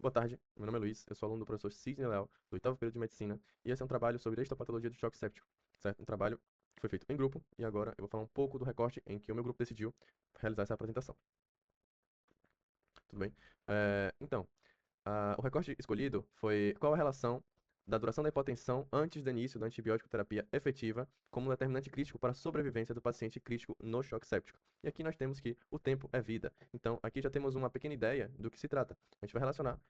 Boa tarde, meu nome é Luiz, eu sou aluno do professor Sidney Leal, do oitavo período de Medicina, e esse é um trabalho sobre a histopatologia do choque séptico, certo? Um trabalho que foi feito em grupo, e agora eu vou falar um pouco do recorte em que o meu grupo decidiu realizar essa apresentação, tudo bem? Então, o recorte escolhido foi qual a relação da duração da hipotensão antes do início da antibiótico terapia efetiva como um determinante crítico para a sobrevivência do paciente crítico no choque séptico. E aqui nós temos que o tempo é vida. Então, aqui já temos uma pequena ideia do que se trata. A gente vai relacionar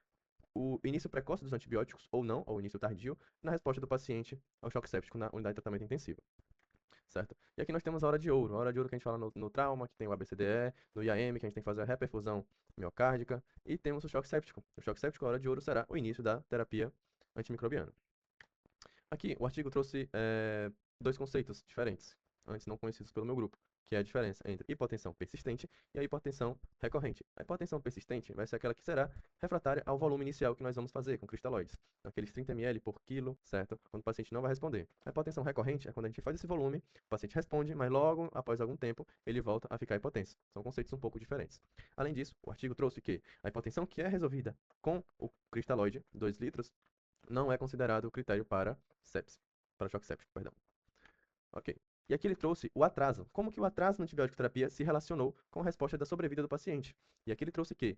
o início precoce dos antibióticos, ou não, ou início tardio, na resposta do paciente ao choque séptico na unidade de tratamento intensivo, certo? E aqui nós temos a hora de ouro que a gente fala no trauma, que tem o ABCDE, no IAM, que a gente tem que fazer a reperfusão miocárdica, e temos o choque séptico. O choque séptico, a hora de ouro, será o início da terapia antimicrobiana. Aqui, o artigo trouxe dois conceitos diferentes, antes não conhecidos pelo meu grupo, que é a diferença entre hipotensão persistente e a hipotensão recorrente. A hipotensão persistente vai ser aquela que será refratária ao volume inicial que nós vamos fazer com cristalóides, aqueles 30 ml por quilo, certo? Quando o paciente não vai responder. A hipotensão recorrente é quando a gente faz esse volume, o paciente responde, mas logo após algum tempo ele volta a ficar hipotenso. São conceitos um pouco diferentes. Além disso, o artigo trouxe que a hipotensão que é resolvida com o cristalóide, 2 litros, não é considerado critério para sepse, para choque séptico, perdão. Ok. E aqui ele trouxe o atraso. Como que o atraso na antibiótico terapia se relacionou com a resposta da sobrevida do paciente? E aqui ele trouxe que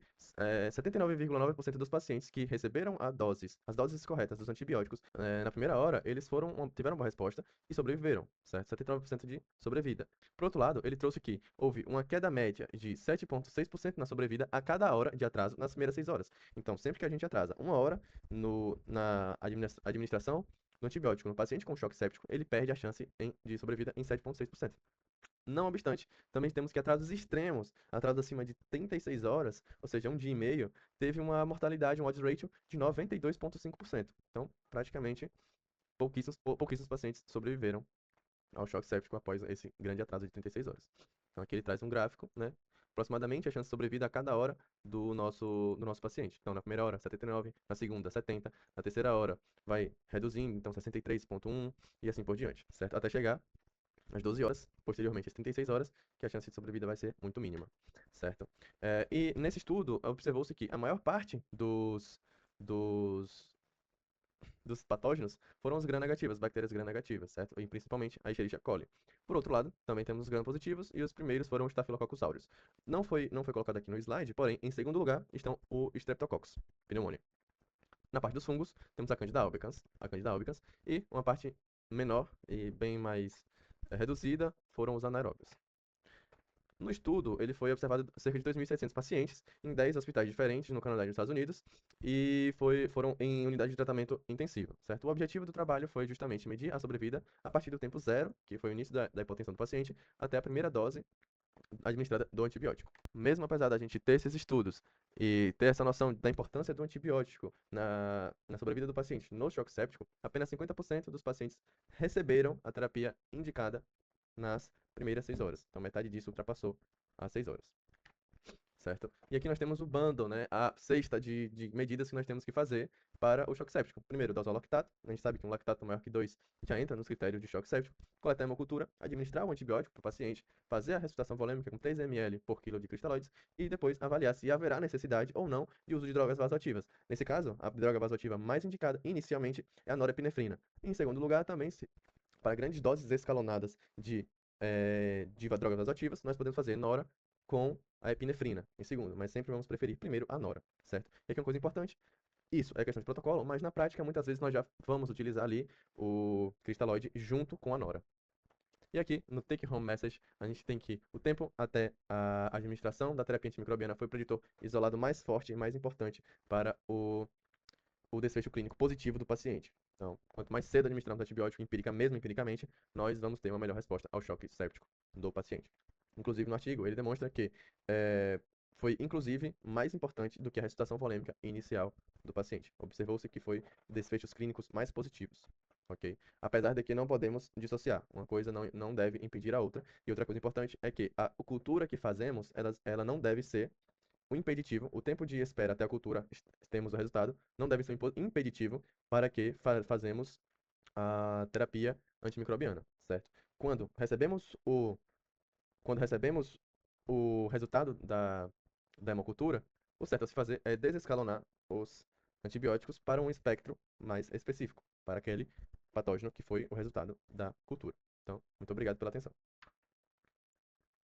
79,9% dos pacientes que receberam as doses corretas dos antibióticos na primeira hora, eles tiveram uma resposta e sobreviveram, certo? 79% de sobrevida. Por outro lado, ele trouxe que houve uma queda média de 7,6% na sobrevida a cada hora de atraso nas primeiras 6 horas. Então, sempre que a gente atrasa uma hora na administração do antibiótico no paciente com choque séptico, ele perde a chance de sobrevida em 7,6%. Não obstante, também temos que atrasos extremos, atrasos acima de 36 horas, ou seja, um dia e meio, teve uma mortalidade, um odds ratio de 92,5%. Então, praticamente, pouquíssimos pacientes sobreviveram ao choque séptico após esse grande atraso de 36 horas. Então, aqui ele traz um gráfico, né? Aproximadamente a chance de sobrevida a cada hora do nosso paciente. Então, na primeira hora, 79, na segunda, 70, na terceira hora vai reduzindo, então 63,1 e assim por diante, certo? Até chegar às 12 horas, posteriormente às 36 horas, que a chance de sobrevida vai ser muito mínima, certo? E nesse estudo, observou-se que a maior parte dos dos patógenos foram os gram-negativas, bactérias gram-negativas, certo? E principalmente a Escherichia coli. Por outro lado, também temos os gram-positivos e os primeiros foram os Staphylococcus aureus. Não foi colocado aqui no slide, porém, em segundo lugar estão o Streptococcus pneumonia. Na parte dos fungos, temos a Candida albicans, e uma parte menor e bem mais reduzida foram os anaeróbios. No estudo, ele foi observado cerca de 2.700 pacientes em 10 hospitais diferentes no Canadá e nos Estados Unidos e foram em unidade de tratamento intensivo, certo? O objetivo do trabalho foi justamente medir a sobrevida a partir do tempo zero, que foi o início da hipotensão do paciente, até a primeira dose administrada do antibiótico. Mesmo apesar da gente ter esses estudos e ter essa noção da importância do antibiótico na sobrevida do paciente no choque séptico, apenas 50% dos pacientes receberam a terapia indicada nas primeiras 6 horas. Então, metade disso ultrapassou as 6 horas, certo? E aqui nós temos o bundle, né? A cesta de medidas que nós temos que fazer para o choque séptico. Primeiro, dosar o lactato. A gente sabe que um lactato maior que 2 já entra nos critérios de choque séptico. Coletar a hemocultura, administrar o antibiótico para o paciente, fazer a ressuscitação volêmica com 3 ml por quilo de cristalóides e depois avaliar se haverá necessidade ou não de uso de drogas vasoativas. Nesse caso, a droga vasoativa mais indicada inicialmente é a norepinefrina. Em segundo lugar, também, para grandes doses escalonadas de drogas vasoativas, nós podemos fazer nora com a epinefrina em segundo, mas sempre vamos preferir primeiro a nora, certo? E aqui é uma coisa importante, isso é questão de protocolo, mas na prática muitas vezes nós já vamos utilizar ali o cristalóide junto com a nora. E aqui, no Take Home Message, a gente tem que o tempo até a administração da terapia antimicrobiana foi o preditor isolado mais forte e mais importante para o desfecho clínico positivo do paciente. Então, quanto mais cedo administrarmos antibiótico, mesmo empiricamente, nós vamos ter uma melhor resposta ao choque séptico do paciente. Inclusive, no artigo, ele demonstra que foi, inclusive, mais importante do que a ressuscitação volêmica inicial do paciente. Observou-se que foi desfechos clínicos mais positivos. Ok? Apesar de que não podemos dissociar. Uma coisa não deve impedir a outra. E outra coisa importante é que a cultura que fazemos, ela não deve ser o impeditivo, o tempo de espera até a cultura temos o resultado, não deve ser um impeditivo para que fazemos a terapia antimicrobiana, certo? Quando recebemos o, quando recebemos o resultado da hemocultura, O certo a se fazer é desescalonar os antibióticos para um espectro mais específico, para aquele patógeno que foi o resultado da cultura. Então, muito obrigado pela atenção.